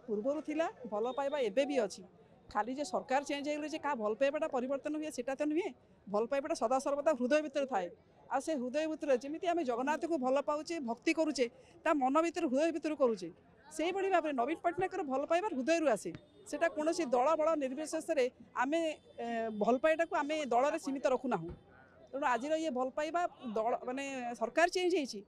पूर्वर थिला भल पाइबा एबे भी अच्छी खाली जे सरकार चेंज हो क्या भल पाइबाटा परिवर्तन हुए सेटा तो नुहे भल पाइबाटा सदा सर्वदा हृदय भितर थाए आ से हृदय भितर जमी आम जगन्नाथ को भल पाचे भक्ति करुचे ता मन भितर हृदय भितर करुचे से भाव में नवीन पट्टनायक भल पाइबार हृदय रू आसे सेटा कौन दल बल निर्विशेष आम भल पाइटा को आम दल में सीमित रखुना तेणु आज ये भल पाइबा दल माने सरकार चेंज होती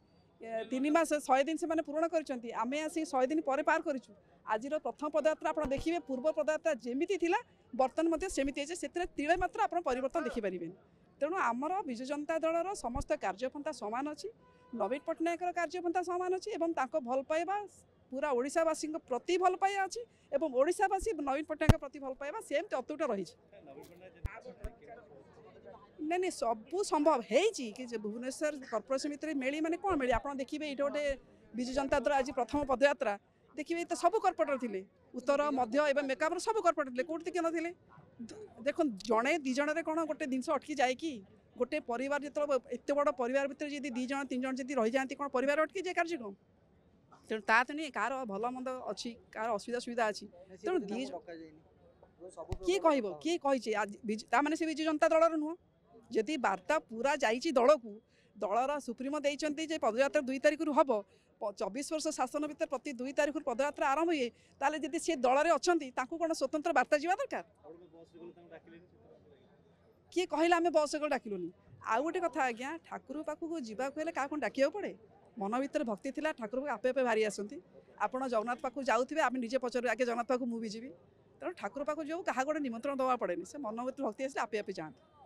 3 मास 100 दिन से माने पूर्ण करछंती आमे आसी 100 दिन पर पार करिछु आज प्रथम पदयात्रा आपण देखिबे पूर्व पदयात्रा जेमिति थिला बर्तन मध्ये सेमिति जे सेतरे तिळे मात्र आपण परिवर्तन देखि परिबेन तेणु आमर विजु जनता दलर समस्त कार्यपंथा समान अछि नवीन पट्टनायक कार्यपंथा समान अछि एवं ताको भल पाइबा पूरा ओडिशावासी प्रति भल पाइबा अछि एवं ओडिशावासी नवीन पट्टनायक प्रति भल पाइबा सेम अतुट रही नहीं सबू संभव है भुवनेश्वर कॉर्पोरेशन भितर मेली माने कौन मेली आप देखिए ये गोटे विजु जनता दल आज प्रथम पदयात्रा देखिए तो सब कॉर्पोरेटर थे उत्तर मध्य एवं मेकअप सब कॉर्पोरेटर थे कौट किए ना देख जड़े दिज कौन गोटे जिनस अटकी जाए कि गोटे परिवार जो एत बड़ परिवार भितर जी 2 जन 3 जन जी रही जाती कौन परिवार अटकी जाए कार्यक्रम तेणु ता तो नहीं कार भल मंद अच्छी कार असुविधा सुविधा अच्छी तेणु किए कह किए कही माने से विजु जनता दलर नुह जदि वार्ता पूरा जाइए दल को दलर सुप्रीमो देते पदयात्रा 2 तारिख रु हम 24 वर्ष शासन भितर प्रति 2 तारिख पदयात्रा आरंभ हुए ताले जदि सी दल में अच्छा कौन स्वतंत्र वार्ता जावा दरकार किए कहला आम बस को डाकिलुनी आउ गोटे कथा आज्ञा ठाकुर पाखक जावाक क्या कौन डाक पड़े मन भर भक्ति थी ठाकुर आपे आपे भारी आसती आपड़ जगन्नाथ पाखक जाऊे आम निजे पचार आगे जगन्नाथ पाखक मुझे जी तेणु ठाकुर पाखक जो क्या गोटे निमंत्रण दवा पड़े से मन भर भक्ति आसे आपे आपे जाते